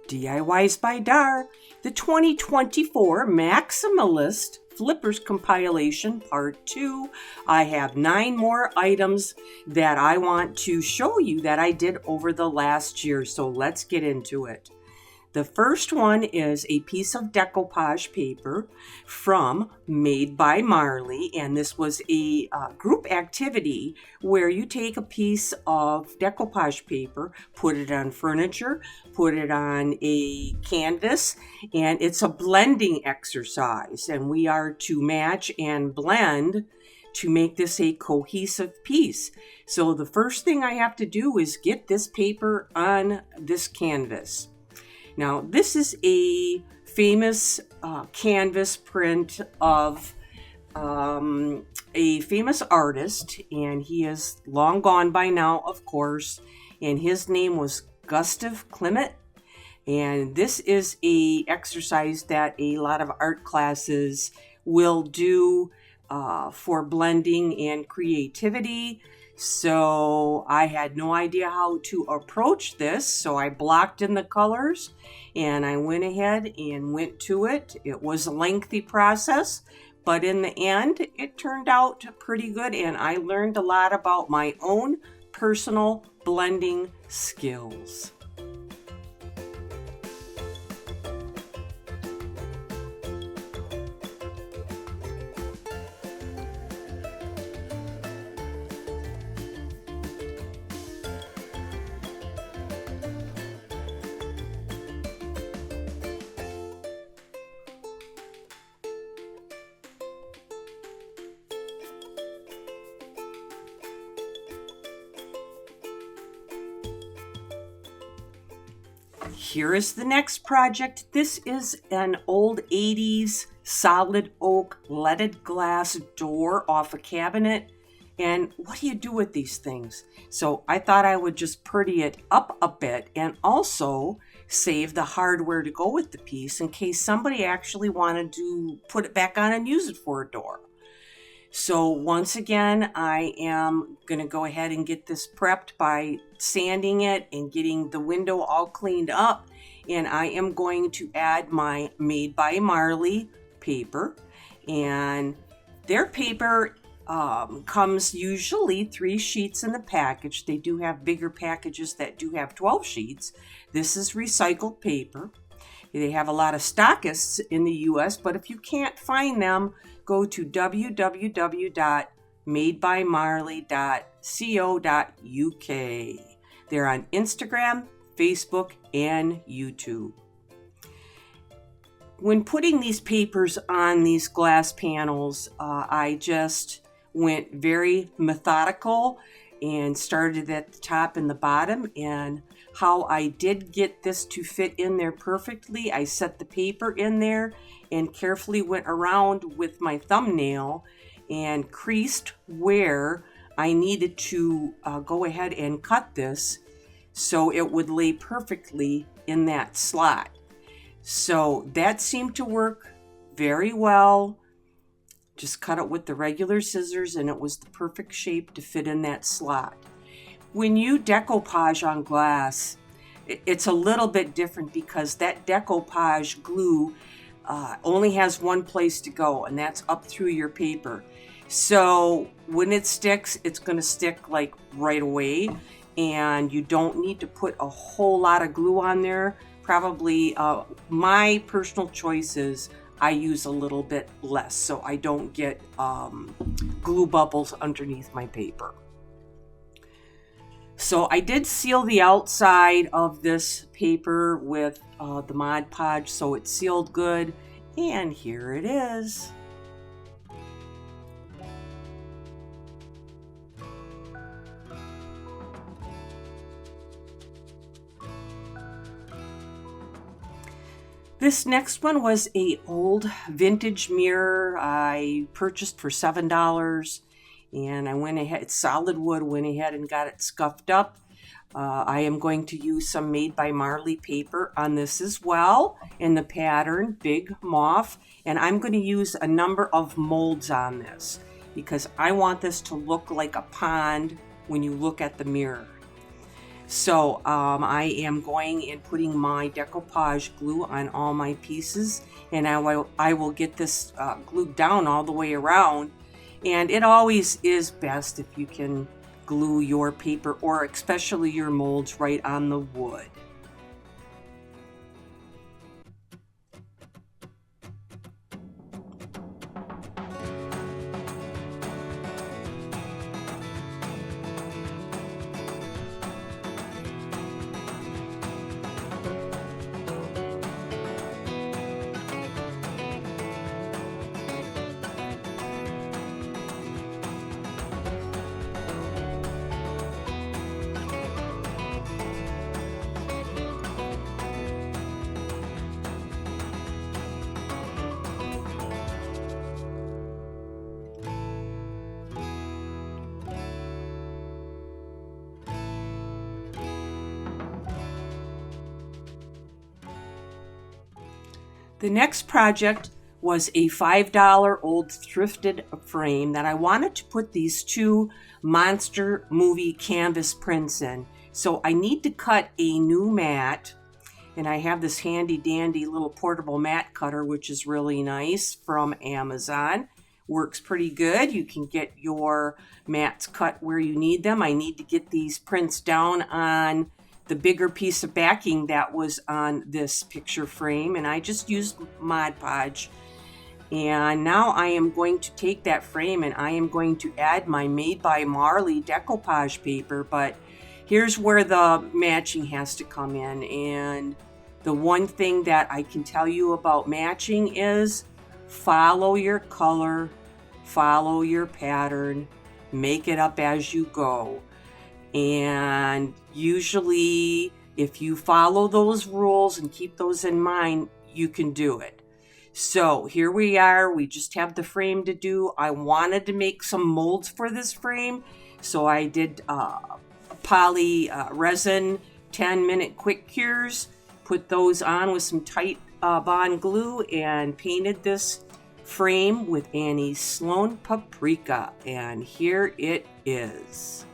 diys-by-dar, the 2024 Maximalist Flippers compilation part 2. I have 9 more items that I want to show you that I did over the last year, so let's get into it. The first one is a piece of decoupage paper from Made by Marley, and this was a group activity where you take a piece of decoupage paper, put it on furniture, put it on a canvas, and it's a blending exercise, and we are to match and blend to make this a cohesive piece. So the first thing I have to do is get this paper on this canvas. Now, this is a famous canvas print of a famous artist, and he is long gone by now, of course, and his name was Gustav Klimt. And this is a exercise that a lot of art classes will do for blending and creativity. So I had no idea how to approach this, so I blocked in the colors and I went ahead and went to it. It was a lengthy process, but in the end, it turned out pretty good, and I learned a lot about my own personal blending skills. Here is the next project. This is an old 80s solid oak leaded glass door off a cabinet. And what do you do with these things? So I thought I would just pretty it up a bit and also save the hardware to go with the piece in case somebody actually wanted to put it back on and use it for a door. So once again, I am going to go ahead and get this prepped by sanding it and getting the window all cleaned up. And I am going to add my Made by Marley paper. And their paper comes usually 3 sheets in the package. They do have bigger packages that do have 12 sheets. This is recycled paper. They have a lot of stockists in the US, but if you can't find them, go to www.madebymarley.co.uk. They're on Instagram, Facebook, and YouTube. When putting these papers on these glass panels, I just went very methodical and started at the top and the bottom. And how I did get this to fit in there perfectly, I set the paper in there and carefully went around with my thumbnail and creased where I needed to go ahead and cut this so it would lay perfectly in that slot. So that seemed to work very well. Just cut it with the regular scissors and it was the perfect shape to fit in that slot. When you decoupage on glass, it's a little bit different because that decoupage glue only has one place to go, and that's up through your paper. So when it sticks, it's going to stick like right away, and you don't need to put a whole lot of glue on there. Probably my personal choice is I use a little bit less so I don't get glue bubbles underneath my paper. So I did seal the outside of this paper with the Mod Podge, so it's sealed good, and here it is. This next one was a old vintage mirror I purchased for $7. And I went ahead, it's solid wood, went ahead and got it scuffed up. I am going to use some Made by Marley paper on this as well in the pattern Big Moth. And I'm going to use a number of molds on this because I want this to look like a pond when you look at the mirror. So I am going and putting my decoupage glue on all my pieces, and I will get this glued down all the way around. And it always is best if you can glue your paper, or especially your molds, right on the wood. The next project was a $5 old thrifted frame that I wanted to put these two monster movie canvas prints in. So I need to cut a new mat, and I have this handy dandy little portable mat cutter, which is really nice, from Amazon. Works pretty good. You can get your mats cut where you need them. I need to get these prints down on the bigger piece of backing that was on this picture frame, and I just used Mod Podge. And now I am going to take that frame and I am going to add my Made by Marley decoupage paper, but here's where the matching has to come in. And the one thing that I can tell you about matching is follow your color, follow your pattern, make it up as you go. And usually, if you follow those rules and keep those in mind, you can do it. So here we are. We just have the frame to do. I wanted to make some molds for this frame, so I did poly resin 10-minute quick cures, put those on with some tight bond glue, and painted this frame with Annie's Sloan Paprika. And here it is.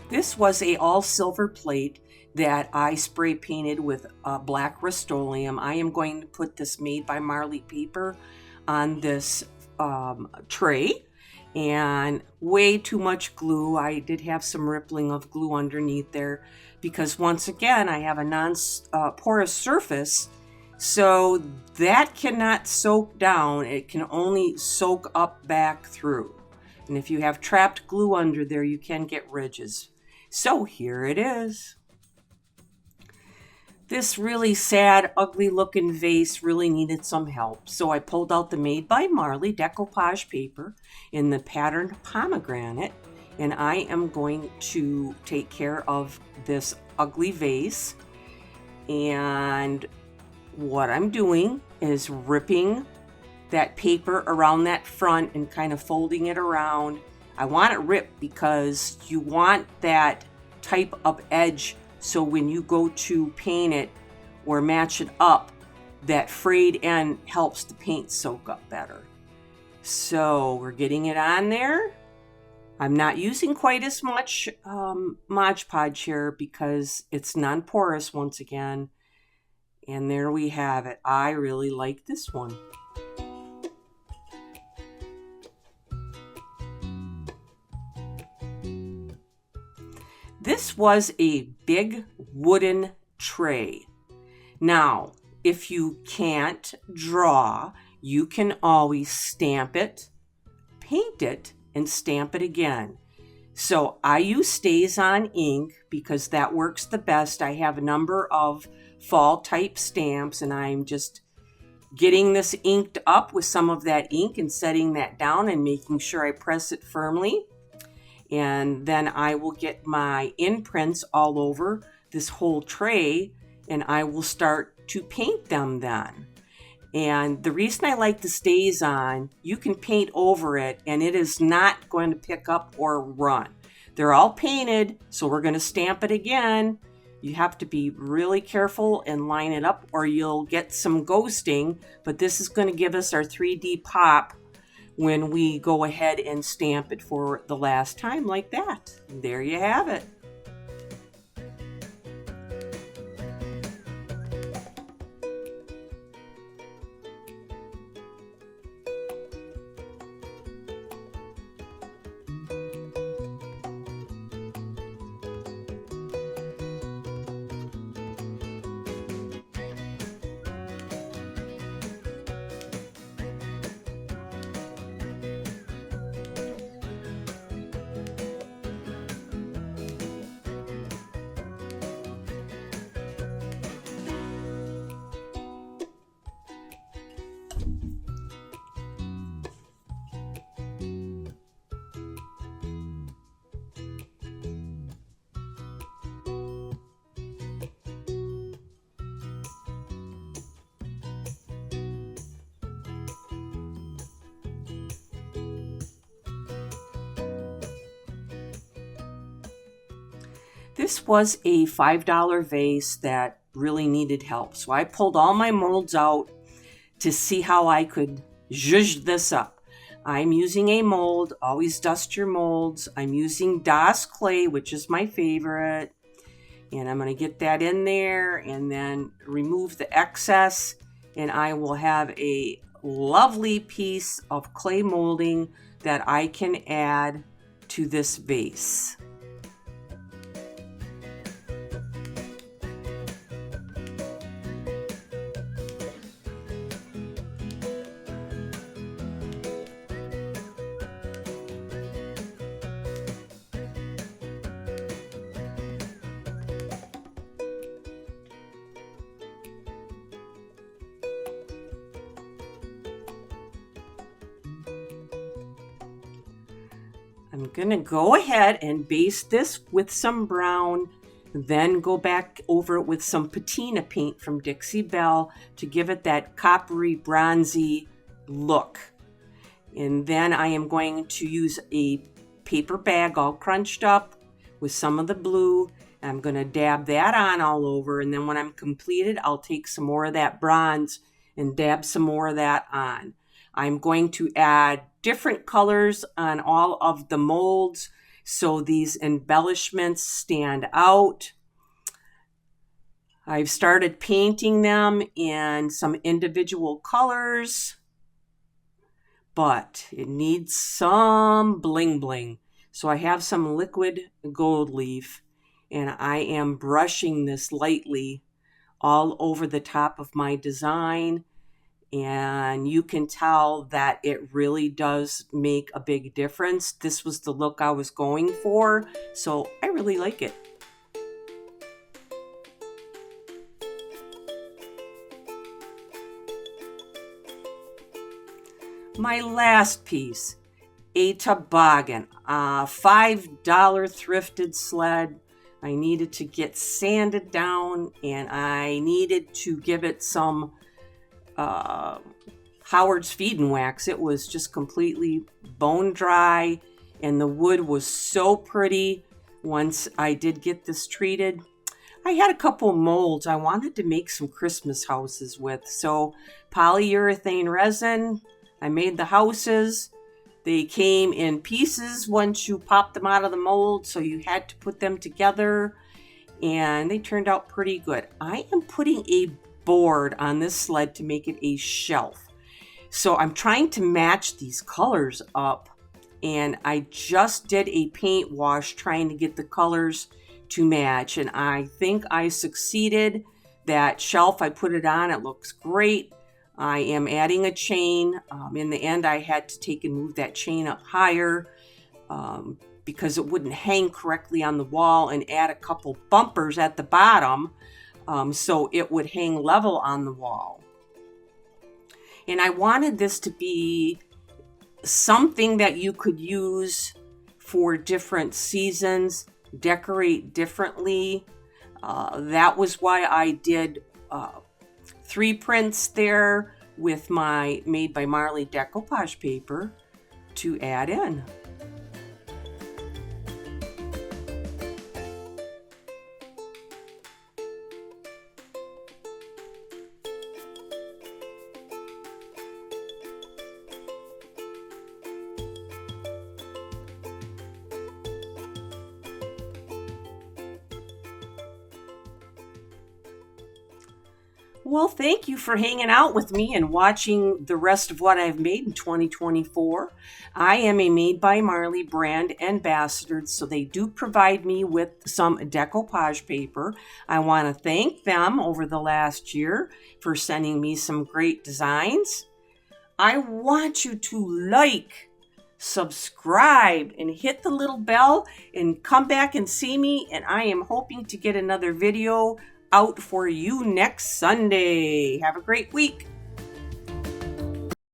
This was a all silver plate that I spray painted with black Rust-Oleum. I am going to put this Made by Marley paper on this tray, and way too much glue. I did have some rippling of glue underneath there because, once again, I have a non-porous surface, so that cannot soak down. It can only soak up back through. And if you have trapped glue under there, you can get ridges. So here it is. This really sad, ugly looking vase really needed some help. So I pulled out the Made by Marley decoupage paper in the pattern pomegranate, and I am going to take care of this ugly vase. And what I'm doing is ripping that paper around that front and kind of folding it around. I want it ripped because you want that type of edge, so when you go to paint it or match it up, that frayed end helps the paint soak up better. So we're getting it on there. I'm not using quite as much Mod Podge here because it's non-porous once again. And there we have it. I really like this one. This was a big wooden tray. Now, if you can't draw, you can always stamp it, paint it, and stamp it again. So I use StazOn ink because that works the best. I have a number of fall type stamps, and I'm just getting this inked up with some of that ink and setting that down and making sure I press it firmly. And then I will get my imprints all over this whole tray, and I will start to paint them then. And the reason I like the StazOn, you can paint over it and it is not going to pick up or run. They're all painted, so we're going to stamp it again. You have to be really careful and line it up or you'll get some ghosting, but this is going to give us our 3D pop when we go ahead and stamp it for the last time like that. There you have it. This was a $5 vase that really needed help. So I pulled all my molds out to see how I could zhuzh this up. I'm using a mold. Always dust your molds. I'm using Das clay, which is my favorite. And I'm going to get that in there and then remove the excess. And I will have a lovely piece of clay molding that I can add to this vase. I'm going to go ahead and base this with some brown, then go back over it with some patina paint from Dixie Belle to give it that coppery, bronzy look. And then I am going to use a paper bag all crunched up with some of the blue. I'm going to dab that on all over, and then when I'm completed, I'll take some more of that bronze and dab some more of that on. I'm going to add different colors on all of the molds so these embellishments stand out. I've started painting them in some individual colors, but it needs some bling bling. So I have some liquid gold leaf and I am brushing this lightly all over the top of my design. And you can tell that it really does make a big difference. This was the look I was going for, so I really like it. My last piece, a toboggan, a $5 thrifted sled. I needed to get sanded down and I needed to give it some Howard's Feed and Wax. It was just completely bone dry and the wood was so pretty once I did get this treated. I had a couple molds I wanted to make some Christmas houses with. So polyurethane resin, I made the houses. They came in pieces once you popped them out of the mold, so you had to put them together and they turned out pretty good. I am putting a board on this sled to make it a shelf. So I'm trying to match these colors up and I just did a paint wash trying to get the colors to match and I think I succeeded. That shelf, I put it on, it looks great. I am adding a chain. In the end, I had to take and move that chain up higher because it wouldn't hang correctly on the wall, and add a couple bumpers at the bottom so it would hang level on the wall. And I wanted this to be something that you could use for different seasons, decorate differently. That was why I did 3 prints there with my Made by Marley decoupage paper to add in. Well, thank you for hanging out with me and watching the rest of what I've made in 2024. I am a Made by Marley Brand Ambassador, so they do provide me with some decoupage paper. I want to thank them over the last year for sending me some great designs. I want you to like, subscribe, and hit the little bell and come back and see me, and I am hoping to get another video out for you next Sunday. Have a great week.